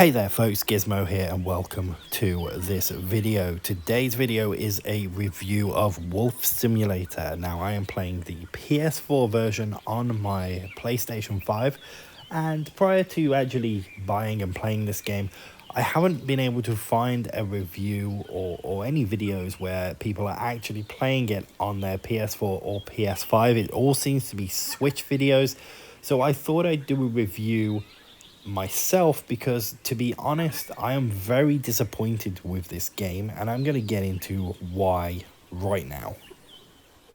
Hey there folks, Gizmo here and welcome to this video. Today's video is a review of Wolf Simulator. Now I am playing the PS4 version on my PlayStation 5, and prior to actually buying and playing this game, I haven't been able to find a review or any videos where people are actually playing it on their PS4 or PS5. It all seems to be Switch videos, so I thought I'd do a review myself because, to be honest, I am very disappointed with this game, and I'm going to get into why right now.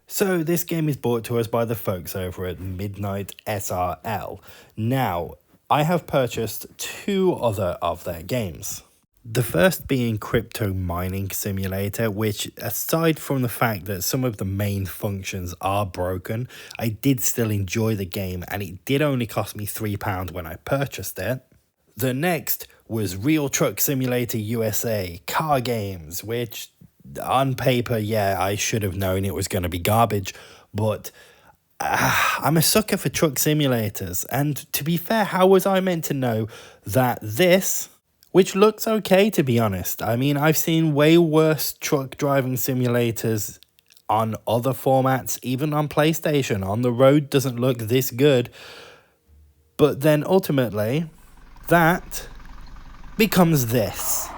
So this game is brought to us by the folks over at Midnight SRL. Now, I have purchased two other of their games. The first being Crypto Mining Simulator, which, aside from the fact that some of the main functions are broken, I did still enjoy the game, and it did only cost me £3 when I purchased it. The next was Real Truck Simulator USA Car Games, which on paper, yeah, I should have known it was going to be garbage, but I'm a sucker for truck simulators, and to be fair, how was I meant to know that this, which looks okay, to be honest. I mean, I've seen way worse truck driving simulators on other formats, even on PlayStation. On the road doesn't look this good. But then ultimately, that becomes this.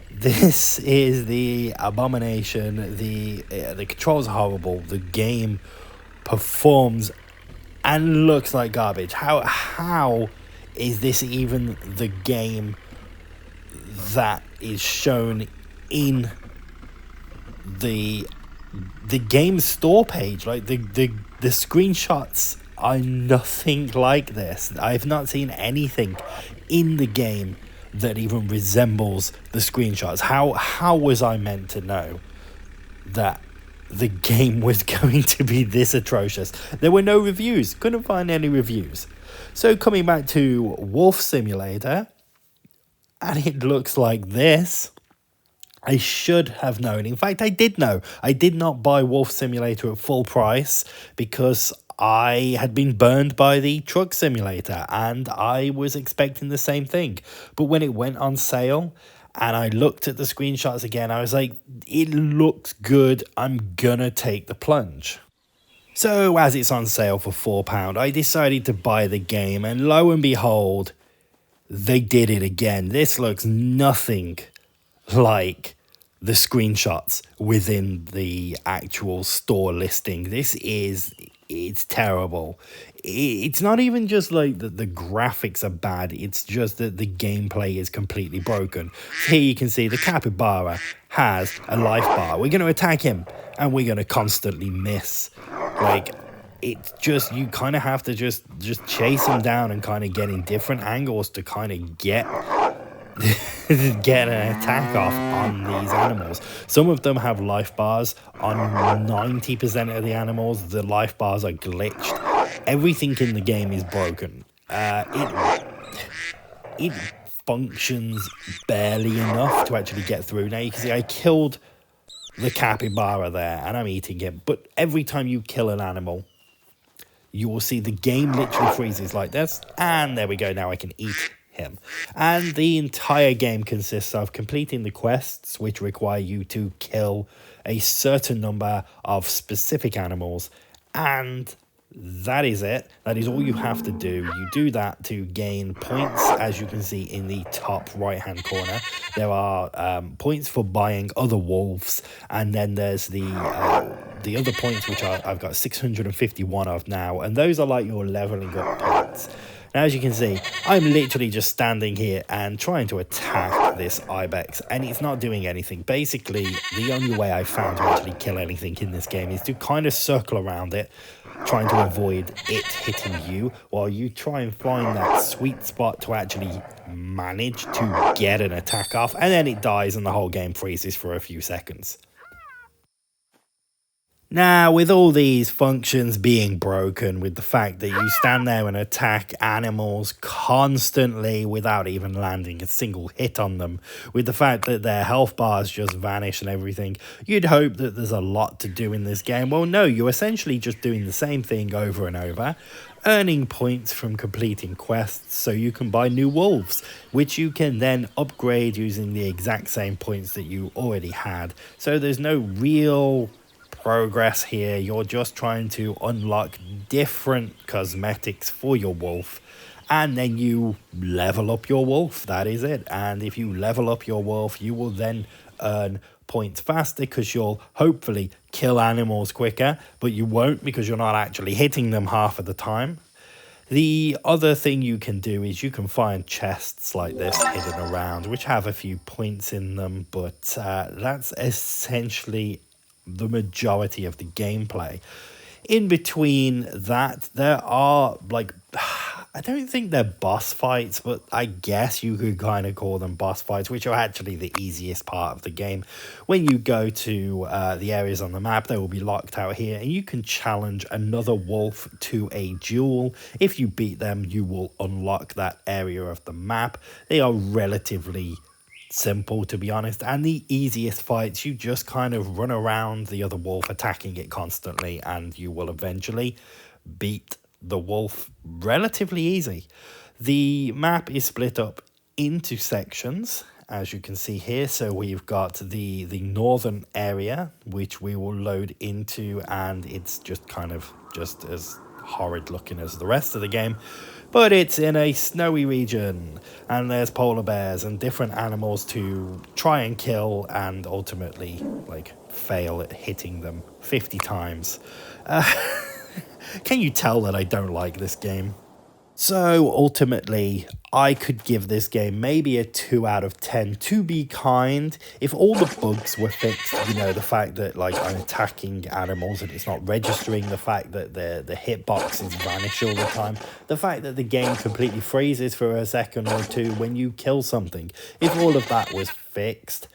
This is the abomination. The controls are horrible. The game performs and looks like garbage. How is this even the game that is shown in the game store page? Like the screenshots are nothing like this. I've not seen anything in the game that even resembles the screenshots. How was I meant to know that the game was going to be this atrocious? There were no reviews. Couldn't find any reviews. So coming back to Wolf Simulator, and it looks like this. I should have known. In fact, I did know. I did not buy Wolf Simulator at full price because I had been burned by the Truck Simulator, and I was expecting the same thing. But when it went on sale and I looked at the screenshots again, I was like, it looks good. I'm gonna take the plunge. So as it's on sale for £4, I decided to buy the game, and lo and behold, they did it again. This looks nothing like the screenshots within the actual store listing. It's terrible. It's not even just like that the graphics are bad. It's just that the gameplay is completely broken. Here you can see the capybara has a life bar. We're going to attack him and we're going to constantly miss. Like, it's just, you kind of have to just chase them down and kind of get in different angles to kind of get an attack off on these animals. Some of them have life bars. On 90% of the animals, the life bars are glitched. Everything in the game is broken. It functions barely enough to actually get through. Now you can see I killed the capybara there and I'm eating it, but every time you kill an animal, you will see the game literally freezes like this, and there we go, now I can eat him. And the entire game consists of completing the quests, which require you to kill a certain number of specific animals, and that is it. That is all you have to do. You do that to gain points, as you can see in the top right hand corner. There are points for buying other wolves, and then there's the other points, which I've got 651 of now, and those are like your leveling up points. Now, as you can see, I'm literally just standing here and trying to attack this ibex, and it's not doing anything. Basically, the only way I found to actually kill anything in this game is to kind of circle around it, trying to avoid it hitting you, while you try and find that sweet spot to actually manage to get an attack off, and then it dies and the whole game freezes for a few seconds. Now, with all these functions being broken, with the fact that you stand there and attack animals constantly without even landing a single hit on them, with the fact that their health bars just vanish and everything, you'd hope that there's a lot to do in this game. Well, no, you're essentially just doing the same thing over and over. earning points from completing quests so you can buy new wolves, which you can then upgrade using the exact same points that you already had. So there's no real progress here. You're just trying to unlock different cosmetics for your wolf, and then you level up your wolf. That is it. And if you level up your wolf, you will then earn points faster because you'll hopefully kill animals quicker, but you won't because you're not actually hitting them half of the time. The other thing you can do is you can find chests like this hidden around, which have a few points in them, but that's essentially the majority of the gameplay. In between that, there are like, I don't think they're boss fights, but I guess you could kind of call them boss fights, which are actually the easiest part of the game. When you go to the areas on the map, they will be locked out here, and you can challenge another wolf to a duel. If you beat them, you will unlock that area of the map. They are relatively simple, to be honest, and the easiest fights, you just kind of run around the other wolf attacking it constantly, and you will eventually beat the wolf relatively easy. The map is split up into sections, as you can see here. So we've got the northern area, which we will load into, and it's just kind of just as horrid looking as the rest of the game, but it's in a snowy region, and there's polar bears and different animals to try and kill and ultimately like fail at hitting them 50 times. Can you tell that I don't like this game? So ultimately, I could give this game maybe a 2 out of 10 to be kind. If all the bugs were fixed, you know, the fact that like I'm attacking animals and it's not registering, the fact that the hitboxes vanish all the time, the fact that the game completely freezes for a second or two when you kill something. If all of that was fixed,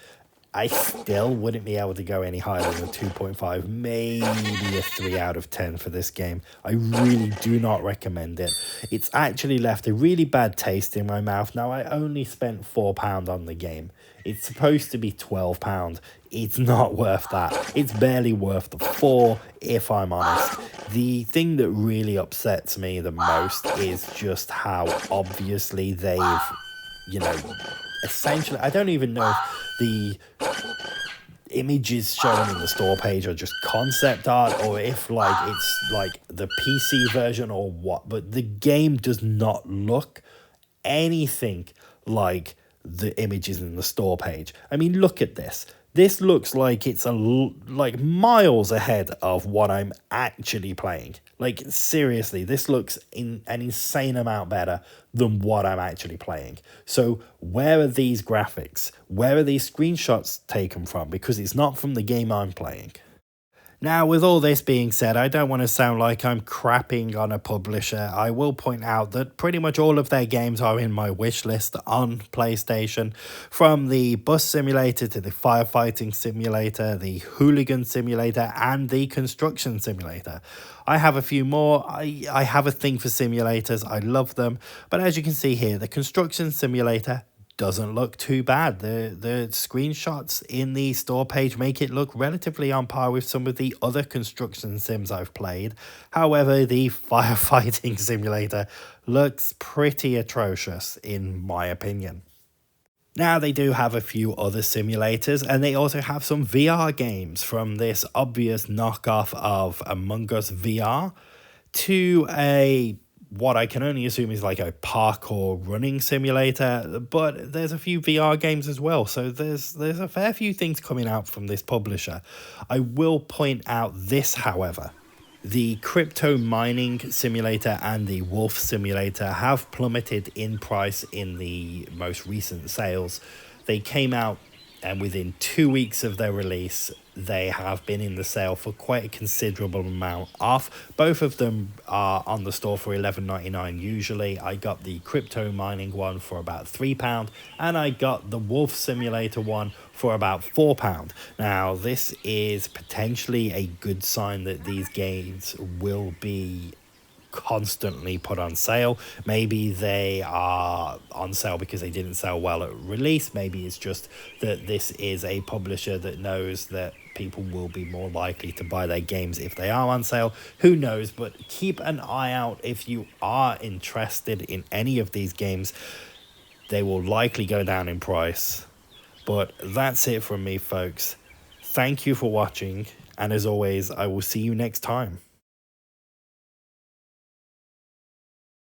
I still wouldn't be able to go any higher than a 2.5, maybe a 3 out of 10 for this game. I really do not recommend it. It's actually left a really bad taste in my mouth. Now, I only spent £4 on the game. It's supposed to be £12. It's not worth that. It's barely worth the 4, if I'm honest. The thing that really upsets me the most is just how obviously they've, you know, essentially, I don't even know if the images shown in the store page are just concept art or if like it's like the PC version or what, but the game does not look anything like the images in the store page. I mean, look at this. This looks like it's like miles ahead of what I'm actually playing. Like, seriously, this looks an insane amount better than what I'm actually playing. So where are these graphics? Where are these screenshots taken from? Because it's not from the game I'm playing. Now, with all this being said, I don't want to sound like I'm crapping on a publisher. I will point out that pretty much all of their games are in my wish list on PlayStation, from the bus simulator to the firefighting simulator, the hooligan simulator, and the construction simulator. I have a few more. I have a thing for simulators. I love them. But as you can see here, the construction simulator doesn't look too bad. The screenshots in the store page make it look relatively on par with some of the other construction sims I've played. However, the firefighting simulator looks pretty atrocious in my opinion. Now, they do have a few other simulators, and they also have some VR games, from this obvious knockoff of Among Us VR to a what I can only assume is like a parkour running simulator, but there's a few VR games as well, so there's a fair few things coming out from this publisher. I will point out this, however. The crypto mining simulator and the wolf simulator have plummeted in price in the most recent sales. They came out, and within 2 weeks of their release, they have been in the sale for quite a considerable amount off. Both of them are on the store for $11.99 usually. I got the crypto mining one for about £3, and I got the wolf simulator one for about £4. Now, this is potentially a good sign that these games will be constantly put on sale. Maybe they are on sale because they didn't sell well at release. Maybe it's just that this is a publisher that knows that people will be more likely to buy their games if they are on sale. Who knows? But keep an eye out if you are interested in any of these games. They will likely go down in price. But that's it from me, folks. Thank you for watching, and as always, I will see you next time.